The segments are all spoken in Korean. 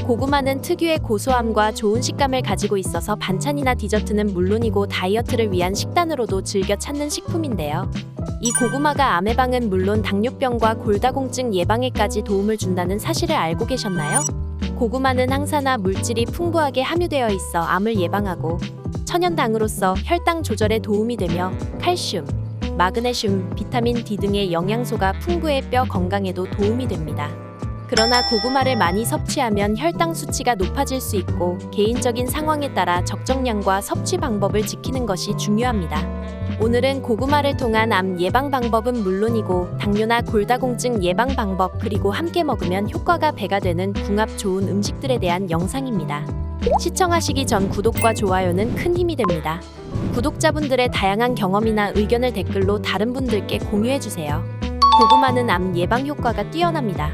고구마는 특유의 고소함과 좋은 식감을 가지고 있어서 반찬이나 디저트는 물론이고 다이어트를 위한 식단으로도 즐겨 찾는 식품인데요. 이 고구마가 암 예방은 물론 당뇨병과 골다공증 예방에까지 도움을 준다는 사실을 알고 계셨나요? 고구마는 항산화 물질이 풍부하게 함유되어 있어 암을 예방하고 천연당으로서 혈당 조절에 도움이 되며 칼슘, 마그네슘, 비타민 D 등의 영양소가 풍부해 뼈 건강에도 도움이 됩니다. 그러나 고구마를 많이 섭취하면 혈당 수치가 높아질 수 있고 개인적인 상황에 따라 적정량과 섭취 방법을 지키는 것이 중요합니다. 오늘은 고구마를 통한 암 예방 방법은 물론이고 당뇨나 골다공증 예방 방법 그리고 함께 먹으면 효과가 배가 되는 궁합 좋은 음식들에 대한 영상입니다. 시청하시기 전 구독과 좋아요는 큰 힘이 됩니다. 구독자분들의 다양한 경험이나 의견을 댓글로 다른 분들께 공유해주세요. 고구마는 암 예방 효과가 뛰어납니다.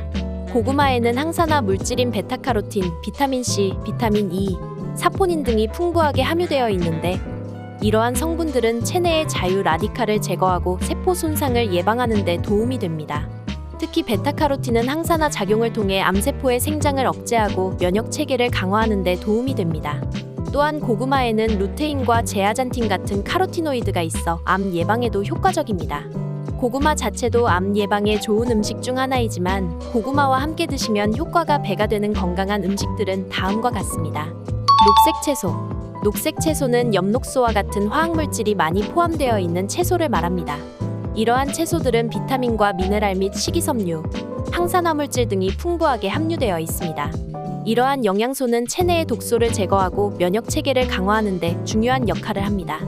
고구마에는 항산화 물질인 베타카로틴, 비타민C, 비타민 E, 사포닌 등이 풍부하게 함유되어 있는데 이러한 성분들은 체내의 자유 라디칼을 제거하고 세포 손상을 예방하는 데 도움이 됩니다. 특히 베타카로틴은 항산화 작용을 통해 암세포의 생장을 억제하고 면역 체계를 강화하는 데 도움이 됩니다. 또한 고구마에는 루테인과 제아잔틴 같은 카로티노이드가 있어 암 예방에도 효과적입니다. 고구마 자체도 암 예방에 좋은 음식 중 하나이지만 고구마와 함께 드시면 효과가 배가 되는 건강한 음식들은 다음과 같습니다. 녹색 채소. 녹색 채소는 엽록소와 같은 화학물질이 많이 포함되어 있는 채소를 말합니다. 이러한 채소들은 비타민과 미네랄 및 식이섬유, 항산화 물질 등이 풍부하게 함유되어 있습니다. 이러한 영양소는 체내의 독소를 제거하고 면역 체계를 강화하는 데 중요한 역할을 합니다.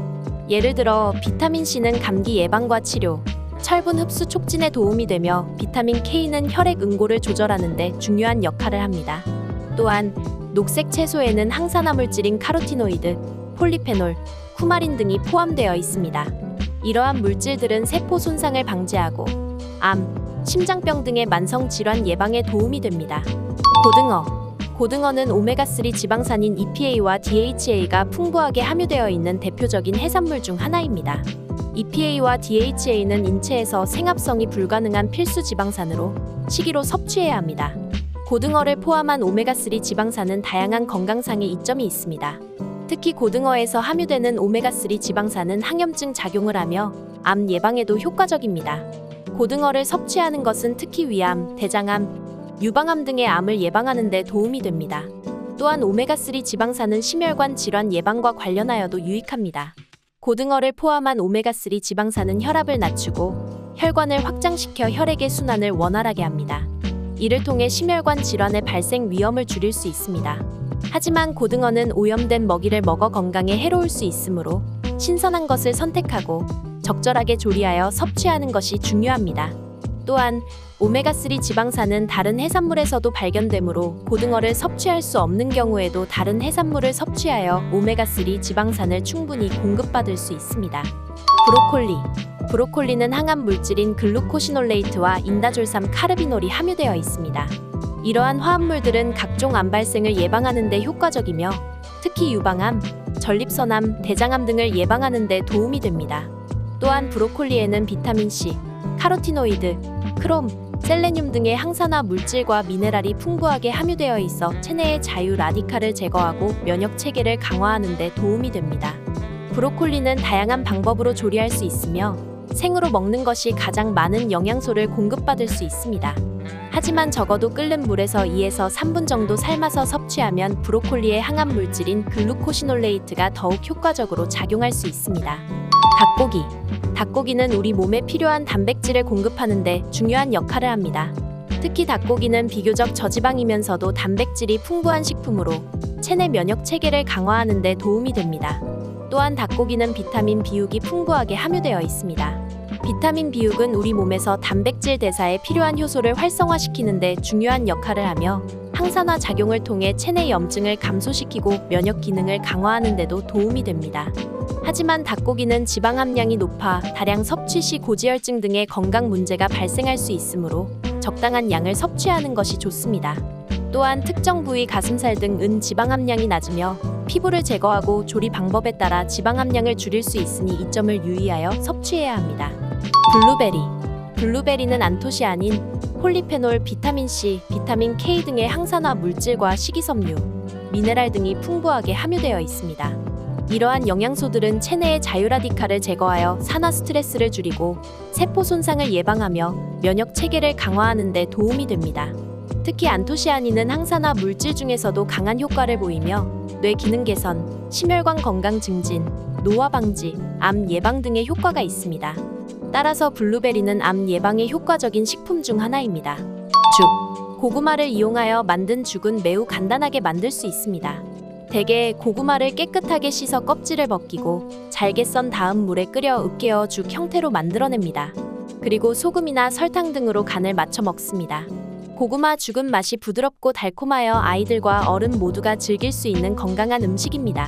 예를 들어 비타민C는 감기 예방과 치료, 철분 흡수 촉진에 도움이 되며 비타민 K는 혈액 응고를 조절하는 데 중요한 역할을 합니다. 또한 녹색 채소에는 항산화 물질인 카로티노이드, 폴리페놀, 쿠마린 등이 포함되어 있습니다. 이러한 물질들은 세포 손상을 방지하고 암, 심장병 등의 만성 질환 예방에 도움이 됩니다. 고등어. 고등어는 오메가3 지방산인 EPA와 DHA가 풍부하게 함유되어 있는 대표적인 해산물 중 하나입니다. EPA와 DHA는 인체에서 생합성이 불가능한 필수 지방산으로 식이로 섭취해야 합니다. 고등어를 포함한 오메가3 지방산은 다양한 건강상의 이점이 있습니다. 특히 고등어에서 함유되는 오메가3 지방산은 항염증 작용을 하며 암 예방에도 효과적입니다. 고등어를 섭취하는 것은 특히 위암, 대장암, 유방암 등의 암을 예방하는 데 도움이 됩니다. 또한 오메가3 지방산은 심혈관 질환 예방과 관련하여도 유익합니다. 고등어를 포함한 오메가3 지방산은 혈압을 낮추고 혈관을 확장시켜 혈액의 순환을 원활하게 합니다. 이를 통해 심혈관 질환의 발생 위험을 줄일 수 있습니다. 하지만 고등어는 오염된 먹이를 먹어 건강에 해로울 수 있으므로 신선한 것을 선택하고 적절하게 조리하여 섭취하는 것이 중요합니다. 또한 오메가3 지방산은 다른 해산물에서도 발견되므로 고등어를 섭취할 수 없는 경우에도 다른 해산물을 섭취하여 오메가3 지방산을 충분히 공급받을 수 있습니다. 브로콜리. 브로콜리는 항암 물질인 글루코시놀레이트와 인다졸삼 카르비놀이 함유되어 있습니다. 이러한 화합물들은 각종 암 발생을 예방하는 데 효과적이며 특히 유방암, 전립선암, 대장암 등을 예방하는 데 도움이 됩니다. 또한 브로콜리에는 비타민C, 카로티노이드, 크롬, 셀레늄 등의 항산화 물질과 미네랄이 풍부하게 함유되어 있어 체내의 자유 라디칼을 제거하고 면역 체계를 강화하는 데 도움이 됩니다. 브로콜리는 다양한 방법으로 조리할 수 있으며 생으로 먹는 것이 가장 많은 영양소를 공급받을 수 있습니다. 하지만 적어도 끓는 물에서 2에서 3분 정도 삶아서 섭취하면 브로콜리의 항암 물질인 글루코시놀레이트가 더욱 효과적으로 작용할 수 있습니다. 닭고기. 닭고기는 우리 몸에 필요한 단백질을 공급하는 데 중요한 역할을 합니다. 특히 닭고기는 비교적 저지방이면서도 단백질이 풍부한 식품으로 체내 면역 체계를 강화하는 데 도움이 됩니다. 또한 닭고기는 비타민 B6이 풍부하게 함유되어 있습니다. 비타민 B6은 우리 몸에서 단백질 대사에 필요한 효소를 활성화시키는 데 중요한 역할을 하며 항산화 작용을 통해 체내 염증을 감소시키고 면역 기능을 강화하는 데도 도움이 됩니다. 하지만 닭고기는 지방 함량이 높아 다량 섭취 시 고지혈증 등의 건강 문제가 발생할 수 있으므로 적당한 양을 섭취하는 것이 좋습니다. 또한 특정 부위 가슴살 등은 지방 함량이 낮으며 피부를 제거하고 조리 방법에 따라 지방 함량을 줄일 수 있으니 이 점을 유의하여 섭취해야 합니다. 블루베리. 블루베리는 안토시아닌, 폴리페놀, 비타민 C, 비타민 K 등의 항산화 물질과 식이섬유, 미네랄 등이 풍부하게 함유되어 있습니다. 이러한 영양소들은 체내의 자유라디칼을 제거하여 산화 스트레스를 줄이고 세포 손상을 예방하며 면역 체계를 강화하는 데 도움이 됩니다. 특히 안토시아닌은 항산화 물질 중에서도 강한 효과를 보이며 뇌 기능 개선, 심혈관 건강 증진, 노화 방지, 암 예방 등의 효과가 있습니다. 따라서 블루베리는 암 예방에 효과적인 식품 중 하나입니다. 죽. 고구마를 이용하여 만든 죽은 매우 간단하게 만들 수 있습니다. 대개 고구마를 깨끗하게 씻어 껍질을 벗기고 잘게 썬 다음 물에 끓여 으깨어 죽 형태로 만들어냅니다. 그리고 소금이나 설탕 등으로 간을 맞춰 먹습니다. 고구마 죽은 맛이 부드럽고 달콤하여 아이들과 어른 모두가 즐길 수 있는 건강한 음식입니다.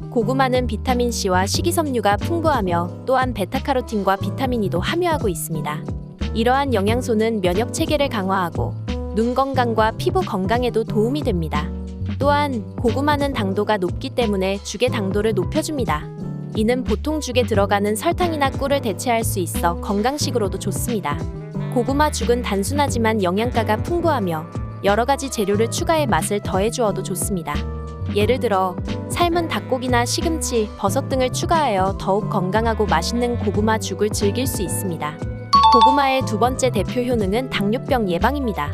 고구마는 비타민C와 식이섬유가 풍부하며 또한 베타카로틴과 비타민 E도 함유하고 있습니다. 이러한 영양소는 면역 체계를 강화하고 눈 건강과 피부 건강에도 도움이 됩니다. 또한 고구마는 당도가 높기 때문에 죽의 당도를 높여줍니다. 이는 보통 죽에 들어가는 설탕이나 꿀을 대체할 수 있어 건강식으로도 좋습니다. 고구마 죽은 단순하지만 영양가가 풍부하며 여러 가지 재료를 추가해 맛을 더해주어도 좋습니다. 예를 들어 삶은 닭고기나 시금치, 버섯 등을 추가하여 더욱 건강하고 맛있는 고구마 죽을 즐길 수 있습니다. 고구마의 두 번째 대표 효능은 당뇨병 예방입니다.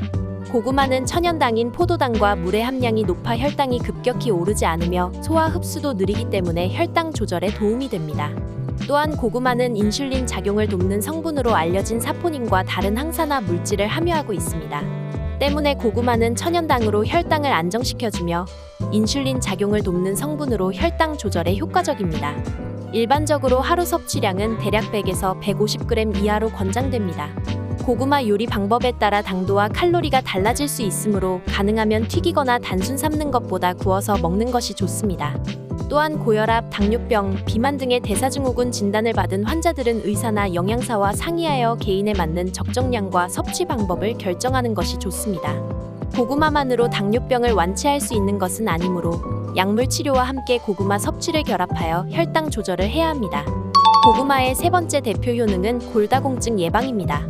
고구마는 천연당인 포도당과 물의 함량이 높아 혈당이 급격히 오르지 않으며 소화 흡수도 느리기 때문에 혈당 조절에 도움이 됩니다. 또한 고구마는 인슐린 작용을 돕는 성분으로 알려진 사포닌과 다른 항산화 물질을 함유하고 있습니다. 때문에 고구마는 천연당으로 혈당을 안정시켜주며 인슐린 작용을 돕는 성분으로 혈당 조절에 효과적입니다. 일반적으로 하루 섭취량은 대략 100에서 150g 이하로 권장됩니다. 고구마 요리 방법에 따라 당도와 칼로리가 달라질 수 있으므로 가능하면 튀기거나 단순 삶는 것보다 구워서 먹는 것이 좋습니다. 또한 고혈압, 당뇨병, 비만 등의 대사증후군 진단을 받은 환자들은 의사나 영양사와 상의하여 개인에 맞는 적정량과 섭취 방법을 결정하는 것이 좋습니다. 고구마만으로 당뇨병을 완치할 수 있는 것은 아니므로 약물 치료와 함께 고구마 섭취를 결합하여 혈당 조절을 해야 합니다. 고구마의 세 번째 대표 효능은 골다공증 예방입니다.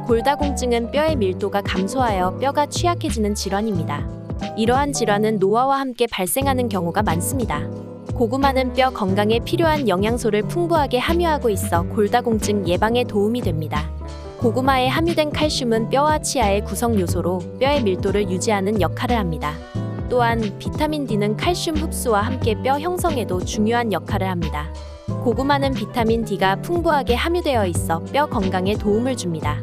골다공증은 뼈의 밀도가 감소하여 뼈가 취약해지는 질환입니다. 이러한 질환은 노화와 함께 발생하는 경우가 많습니다. 고구마는 뼈 건강에 필요한 영양소를 풍부하게 함유하고 있어 골다공증 예방에 도움이 됩니다. 고구마에 함유된 칼슘은 뼈와 치아의 구성 요소로 뼈의 밀도를 유지하는 역할을 합니다. 또한 비타민 D는 칼슘 흡수와 함께 뼈 형성에도 중요한 역할을 합니다. 고구마는 비타민 D가 풍부하게 함유되어 있어 뼈 건강에 도움을 줍니다.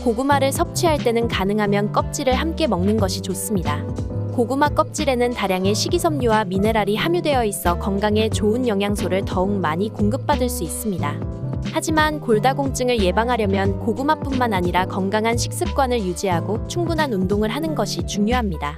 고구마를 섭취할 때는 가능하면 껍질을 함께 먹는 것이 좋습니다. 고구마 껍질에는 다량의 식이섬유와 미네랄이 함유되어 있어 건강에 좋은 영양소를 더욱 많이 공급받을 수 있습니다. 하지만 골다공증을 예방하려면 고구마뿐만 아니라 건강한 식습관을 유지하고 충분한 운동을 하는 것이 중요합니다.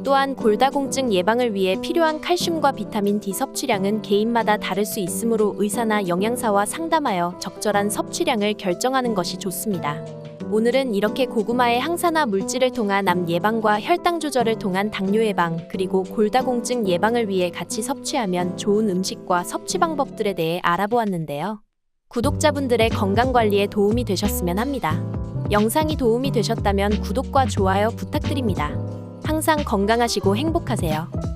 또한 골다공증 예방을 위해 필요한 칼슘과 비타민 D 섭취량은 개인마다 다를 수 있으므로 의사나 영양사와 상담하여 적절한 섭취량을 결정하는 것이 좋습니다. 오늘은 이렇게 고구마의 항산화 물질을 통한 암 예방과 혈당 조절을 통한 당뇨 예방 그리고 골다공증 예방을 위해 같이 섭취하면 좋은 음식과 섭취 방법들에 대해 알아보았는데요. 구독자분들의 건강관리에 도움이 되셨으면 합니다. 영상이 도움이 되셨다면 구독과 좋아요 부탁드립니다. 항상 건강하시고 행복하세요.